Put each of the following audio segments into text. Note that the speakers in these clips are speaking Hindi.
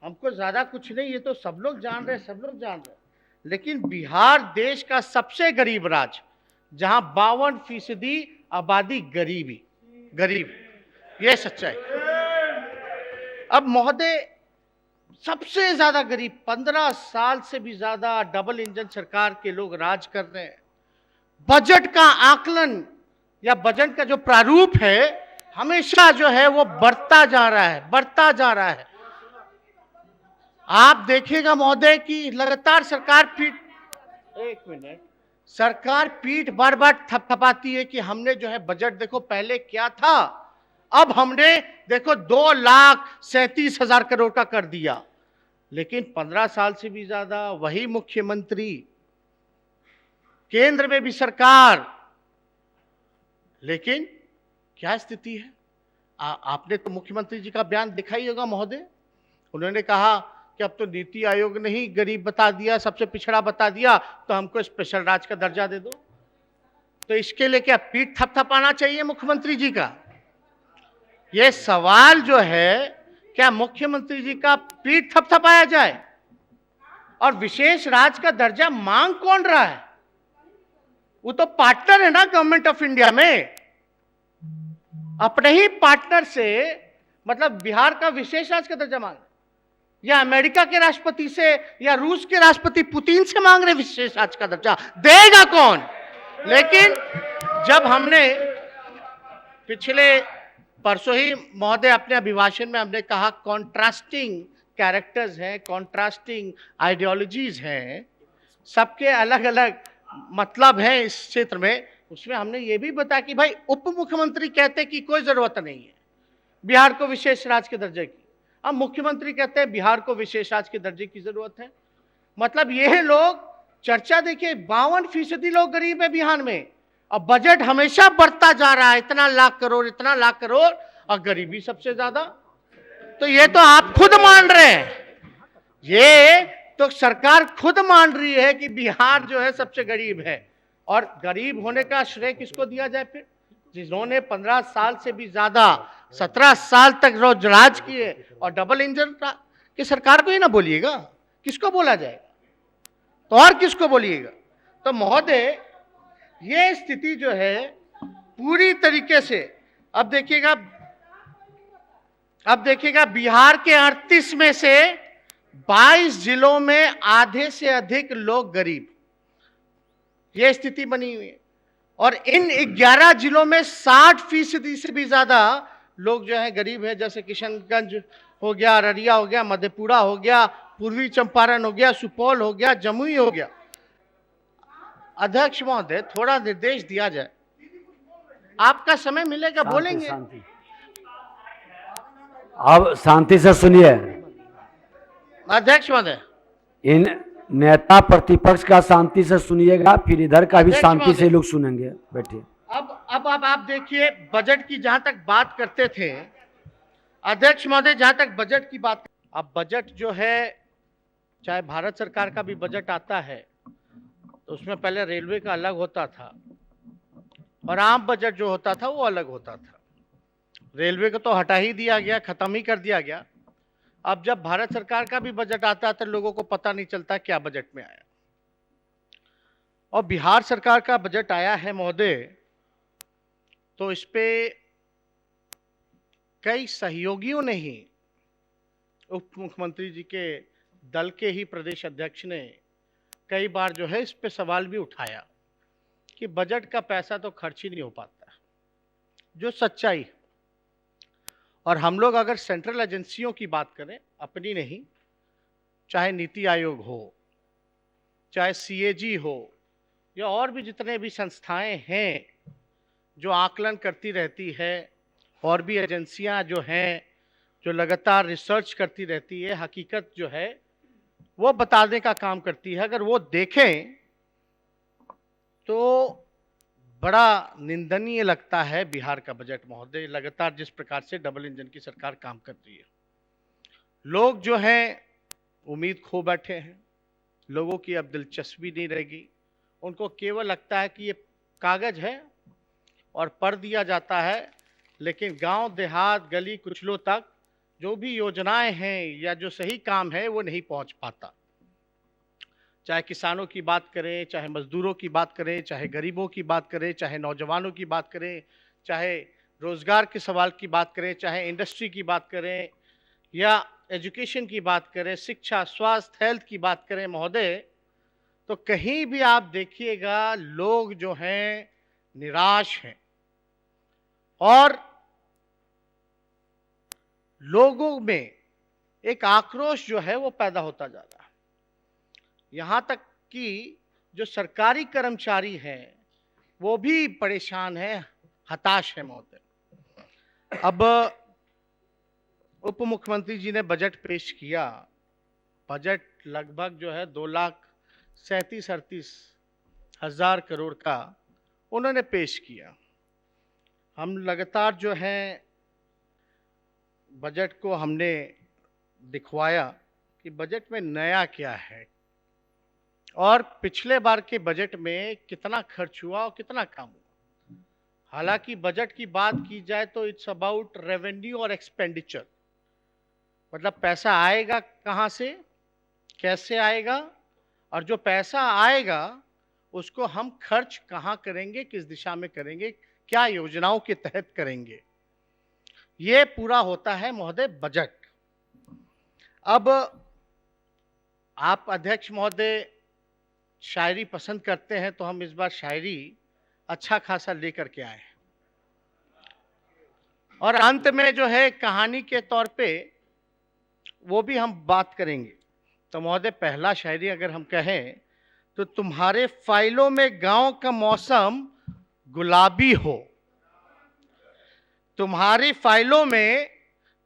हमको ज्यादा कुछ नहीं, ये तो सब लोग जान रहे, सब लोग जान रहे। लेकिन बिहार देश का सबसे गरीब राज्य, जहां 52% आबादी गरीब, ये सच्चाई। अब महोदय, सबसे ज्यादा गरीब 15 साल से भी ज्यादा डबल इंजन सरकार के लोग राज कर रहे हैं। बजट का आकलन या बजट का जो प्रारूप है हमेशा जो है वो बढ़ता जा रहा है। आप देखिएगा महोदय कि लगातार सरकार पीठ बार बार थपथपाती है कि हमने जो है बजट देखो पहले क्या था, अब हमने देखो 2,37,000 करोड़ का कर दिया। लेकिन 15 साल से भी ज्यादा वही मुख्यमंत्री, केंद्र में भी सरकार, लेकिन क्या स्थिति है? आपने तो मुख्यमंत्री जी का बयान देखा ही होगा महोदय। उन्होंने कहा कि अब तो नीति आयोग ने ही गरीब बता दिया, सबसे पिछड़ा बता दिया, तो हमको स्पेशल राज्य का दर्जा दे दो। तो इसके लिए क्या पीठ थपथपाना चाहिए मुख्यमंत्री जी का? यह सवाल जो है, क्या मुख्यमंत्री जी का पीठ थपथपाया जाए? और विशेष राज्य का दर्जा मांग कौन रहा है? वो तो पार्टनर है ना गवर्नमेंट ऑफ इंडिया में। अपने ही पार्टनर से, मतलब बिहार का विशेष राज्य का दर्जा मांग, या अमेरिका के राष्ट्रपति से या रूस के राष्ट्रपति पुतिन से मांग रहे विशेष राज्य का दर्जा? देगा कौन? लेकिन जब हमने पिछले परसों ही महोदय अपने अभिभाषण में हमने कहा कॉन्ट्रास्टिंग कैरेक्टर्स हैं, कॉन्ट्रास्टिंग आइडियोलॉजीज हैं, सबके अलग अलग मतलब है इस क्षेत्र में, उसमें हमने ये भी बताया कि भाई उप मुख्यमंत्री कहते कि कोई जरूरत नहीं है बिहार को विशेष राज्य के दर्जे की, अब मुख्यमंत्री कहते हैं बिहार को विशेष राज्य के दर्जे की जरूरत है। मतलब यह लोग चर्चा देखिए, 52% लोग गरीब है बिहार में, और बजट हमेशा बढ़ता जा रहा है, इतना लाख करोड़, और गरीबी सबसे ज्यादा। तो ये तो आप खुद मान रहे हैं, ये तो सरकार खुद मान रही है कि बिहार जो है सबसे गरीब है। और गरीब होने का श्रेय किसको दिया जाए फिर? जिन्होंने 15 साल से भी ज्यादा 17 साल तक रोज राज किए, और डबल इंजन की सरकार को ही ना बोलिएगा, किसको बोला जाएगा? तो और किसको बोलिएगा? तो महोदय, ये स्थिति जो है पूरी तरीके से, अब देखिएगा बिहार के 38 में से 22 जिलों में आधे से अधिक लोग गरीब, यह स्थिति बनी हुई है। और इन 11 जिलों में 60% से भी ज्यादा लोग जो है गरीब है, जैसे किशनगंज हो गया, अररिया हो गया, मधेपुरा हो गया, पूर्वी चंपारण हो गया, सुपौल हो गया, जमुई हो गया। अध्यक्ष महोदय, थोड़ा निर्देश दिया जाए, आपका समय मिलेगा, बोलेंगे। अब शांति से सुनिए। अध्यक्ष महोदय, इन नेता प्रतिपक्ष का शांति से सुनिएगा, फिर इधर का भी शांति से लोग सुनेंगे। बैठिए। अब आप देखिए, बजट की जहां तक बात करते थे अध्यक्ष महोदय, जहां तक बजट की बात, अब बजट जो है, चाहे भारत सरकार का भी बजट आता है तो उसमें पहले रेलवे का अलग होता था, और आम बजट जो होता था वो अलग होता था। रेलवे को तो हटा ही दिया गया, खत्म ही कर दिया गया। अब जब भारत सरकार का भी बजट आता है तो लोगों को पता नहीं चलता क्या बजट में आया। और बिहार सरकार का बजट आया है महोदय, तो इस पे कई सहयोगियों ने ही, उप मुख्यमंत्री जी के दल के ही प्रदेश अध्यक्ष ने कई बार जो है इस पे सवाल भी उठाया कि बजट का पैसा तो खर्च ही नहीं हो पाता, जो सच्चाई। और हम लोग अगर सेंट्रल एजेंसियों की बात करें, अपनी नहीं, चाहे नीति आयोग हो, चाहे सीएजी हो, या और भी जितने भी संस्थाएं हैं जो आकलन करती रहती है, और भी एजेंसियां जो हैं जो लगातार रिसर्च करती रहती है, हकीकत जो है वो बताने का काम करती है, अगर वो देखें तो बड़ा निंदनीय लगता है बिहार का बजट महोदय। लगातार जिस प्रकार से डबल इंजन की सरकार काम कर रही है, लोग जो हैं उम्मीद खो बैठे हैं, लोगों की अब दिलचस्पी नहीं रहेगी, उनको केवल लगता है कि ये कागज है और पढ़ दिया जाता है, लेकिन गांव देहात गली कुचलों तक जो भी योजनाएं हैं या जो सही काम है वो नहीं पहुंच पाता। चाहे किसानों की बात करें, चाहे मजदूरों की बात करें, चाहे गरीबों की बात करें, चाहे नौजवानों की बात करें, चाहे रोजगार के सवाल की बात करें, चाहे इंडस्ट्री की बात करें या एजुकेशन की बात करें, शिक्षा, स्वास्थ्य, हेल्थ की बात करें महोदय, तो कहीं भी आप देखिएगा लोग जो हैं निराश हैं और लोगों में एक आक्रोश जो है वो पैदा होता जा रहा है। यहाँ तक कि जो सरकारी कर्मचारी हैं वो भी परेशान है, हताश है महोदय। अब उप मुख्यमंत्री जी ने बजट पेश किया। बजट लगभग जो है 2,37,38,000 करोड़ का उन्होंने पेश किया। हम लगातार जो है बजट को हमने दिखवाया कि बजट में नया क्या है और पिछले बार के बजट में कितना खर्च हुआ और कितना कम हुआ। हालांकि बजट की बात की जाए तो इट्स अबाउट रेवेन्यू और एक्सपेंडिचर, मतलब पैसा आएगा कहाँ से, कैसे आएगा, और जो पैसा आएगा उसको हम खर्च कहाँ करेंगे, किस दिशा में करेंगे, क्या योजनाओं के तहत करेंगे, ये पूरा होता है महोदय बजट। अब आप अध्यक्ष महोदय शायरी पसंद करते हैं तो हम इस बार शायरी अच्छा खासा लेकर के आए हैं और अंत में जो है कहानी के तौर पे वो भी हम बात करेंगे। तो महोदय पहला शायरी अगर हम कहें तो तुम्हारे फाइलों में गांव का मौसम गुलाबी हो, तुम्हारी फाइलों में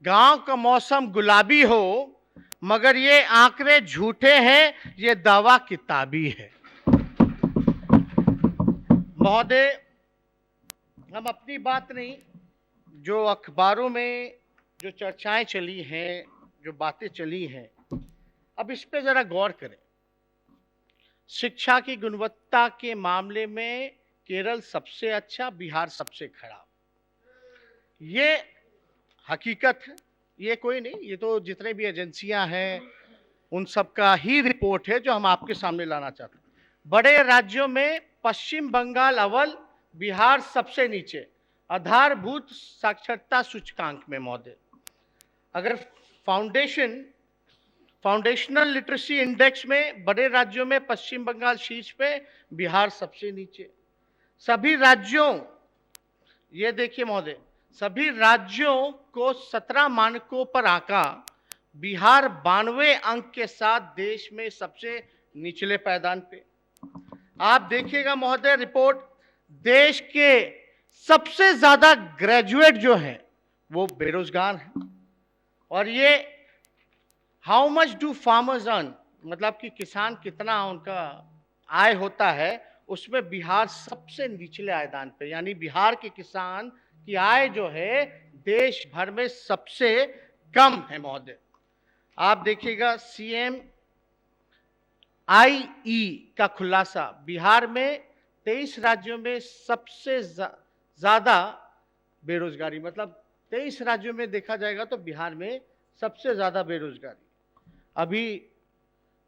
गांव का मौसम गुलाबी हो, मगर ये आंकड़े झूठे हैं, ये दावा किताबी है। महोदय हम अपनी बात नहीं, जो अखबारों में जो चर्चाएं चली हैं, जो बातें चली हैं, अब इस पे जरा गौर करें। शिक्षा की गुणवत्ता के मामले में केरल सबसे अच्छा, बिहार सबसे खराब, ये हकीकत है, ये कोई नहीं, ये तो जितने भी एजेंसियां हैं उन सब का ही रिपोर्ट है जो हम आपके सामने लाना चाहते हैं। बड़े राज्यों में पश्चिम बंगाल अव्वल, बिहार सबसे नीचे आधारभूत साक्षरता सूचकांक में महोदय। अगर फाउंडेशनल लिटरेसी इंडेक्स में बड़े राज्यों में पश्चिम बंगाल शीर्ष पे, बिहार सबसे नीचे। सभी राज्यों, ये देखिए महोदय, सभी राज्यों को 17 मानकों पर आंका, बिहार 92 अंक के साथ देश में सबसे निचले पायदान पे। आप देखिएगा महोदय रिपोर्ट, देश के सबसे ज्यादा ग्रेजुएट जो हैं वो बेरोजगार हैं। और ये how much do farmers earn, मतलब कि किसान कितना उनका आय होता है, उसमें बिहार सबसे निचले आयदान पे, यानी बिहार के किसान की आय जो है देश भर में सबसे कम है महोदय। आप देखिएगा CMIE का खुलासा, बिहार में 23 राज्यों में सबसे ज्यादा बेरोजगारी, मतलब 23 राज्यों में देखा जाएगा तो बिहार में सबसे ज्यादा बेरोजगारी। अभी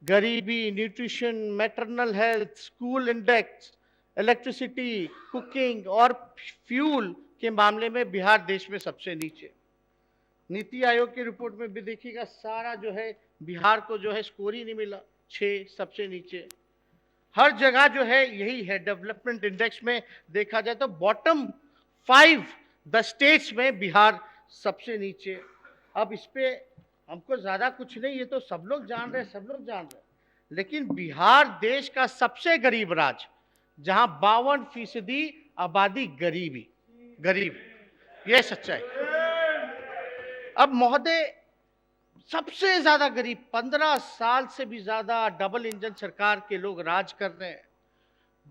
गरीबी, nutrition, maternal health, school index, electricity, cooking और फ्यूल के मामले में बिहार देश में सबसे नीचे। नीति आयोग की रिपोर्ट में भी देखिएगा सारा जो है बिहार को जो है स्कोर ही नहीं मिला, 6 सबसे नीचे। हर जगह जो है यही है। डेवलपमेंट इंडेक्स में देखा जाए तो बॉटम 5 द स्टेट्स में बिहार सबसे नीचे। अब इस पे हमको ज्यादा कुछ नहीं, ये तो सब लोग जान रहे हैं, लेकिन बिहार देश का सबसे गरीब राज्य, जहां 52% आबादी गरीब, ये सच्चाई। अब महोदय सबसे ज्यादा गरीब, 15 साल से भी ज्यादा डबल इंजन सरकार के लोग राज कर रहे हैं।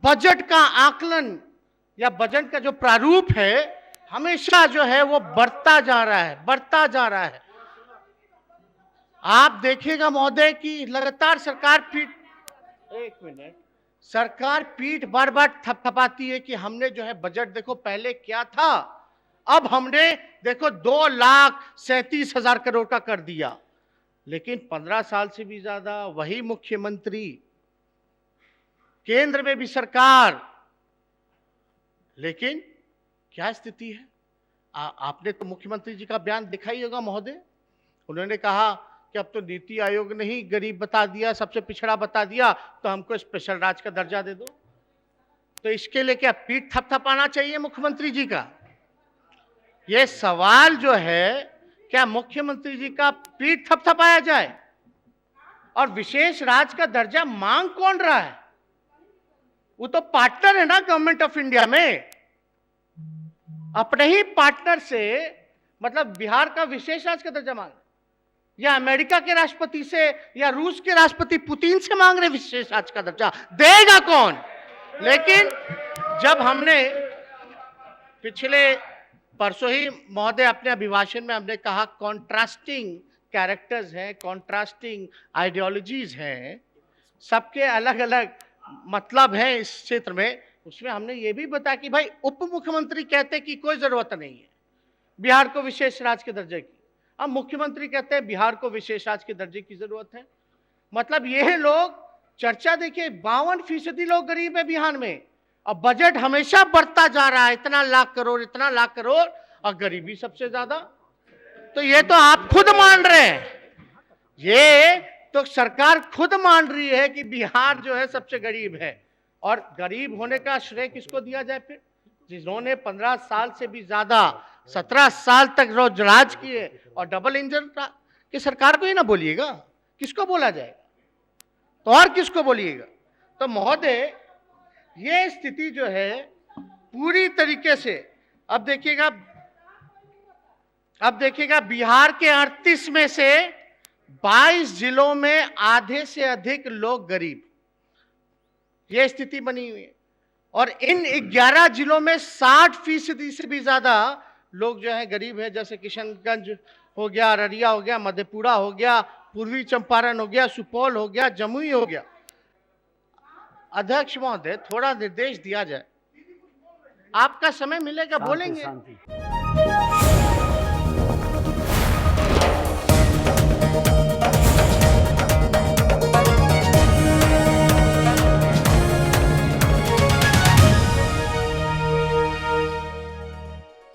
बजट का आकलन या बजट का जो प्रारूप है हमेशा जो है वो बढ़ता जा रहा है। आप देखिएगा महोदय कि लगातार सरकार पीठ बार बार थपथपाती है कि हमने जो है बजट, देखो पहले क्या था अब हमने देखो 2,37,000 करोड़ का कर दिया, लेकिन 15 साल से भी ज्यादा वही मुख्यमंत्री, केंद्र में भी सरकार, लेकिन क्या स्थिति है? आपने तो मुख्यमंत्री जी का बयान देखा ही होगा महोदय। उन्होंने कहा कि अब तो नीति आयोग ने ही गरीब बता दिया, सबसे पिछड़ा बता दिया, तो हमको स्पेशल राज्य का दर्जा दे दो। तो इसके लिए क्या पीठ थपथपाना चाहिए मुख्यमंत्री जी का? यह सवाल जो है, क्या मुख्यमंत्री जी का पीठ थपथपाया जाए? और विशेष राज्य का दर्जा मांग कौन रहा है? वो तो पार्टनर है ना गवर्नमेंट ऑफ इंडिया में। अपने ही पार्टनर से, मतलब बिहार का विशेष राज्य का दर्जा मांग, या अमेरिका के राष्ट्रपति से या रूस के राष्ट्रपति पुतिन से मांग रहे विशेष राज्य का दर्जा? देगा कौन? लेकिन जब हमने पिछले परसों ही महोदय अपने अभिभाषण में हमने कहा कॉन्ट्रास्टिंग कैरेक्टर्स हैं, कॉन्ट्रास्टिंग आइडियोलॉजीज हैं, सबके अलग अलग मतलब है इस क्षेत्र में, उसमें हमने ये भी बताया कि भाई उप मुख्यमंत्री कहते हैं कि कोई जरूरत नहीं है बिहार को विशेष राज्य के दर्जे की, अब मुख्यमंत्री कहते हैं बिहार को विशेष राज्य के दर्जे की जरूरत है। मतलब ये लोग चर्चा देखिए, 52% लोग गरीब है बिहार में, और बजट हमेशा बढ़ता जा रहा है, इतना लाख करोड़, इतना लाख करोड़, और गरीबी सबसे ज्यादा। तो ये तो आप खुद मान रहे हैं, ये तो सरकार खुद मान रही है कि बिहार जो है सबसे गरीब है। और गरीब होने का श्रेय किसको दिया जाए फिर? जिन्होंने 15 साल से भी ज्यादा, 17 साल तक रोज राज किए, और डबल इंजन की सरकार को ही ना बोलिएगा, किसको बोला जाएगा? तो और किसको बोलिएगा? तो महोदय ये स्थिति जो है पूरी तरीके से, अब देखिएगा बिहार के 38 में से 22 जिलों में आधे से अधिक लोग गरीब, ये स्थिति बनी हुई है। और इन 11 जिलों में 60% से भी ज्यादा लोग जो है गरीब है, जैसे किशनगंज हो गया, अररिया हो गया, मधेपुरा हो गया, पूर्वी चंपारण हो गया, सुपौल हो गया, जमुई हो गया। अध्यक्ष महोदय, थोड़ा निर्देश दिया जाए, आपका समय मिलेगा, बोलेंगे।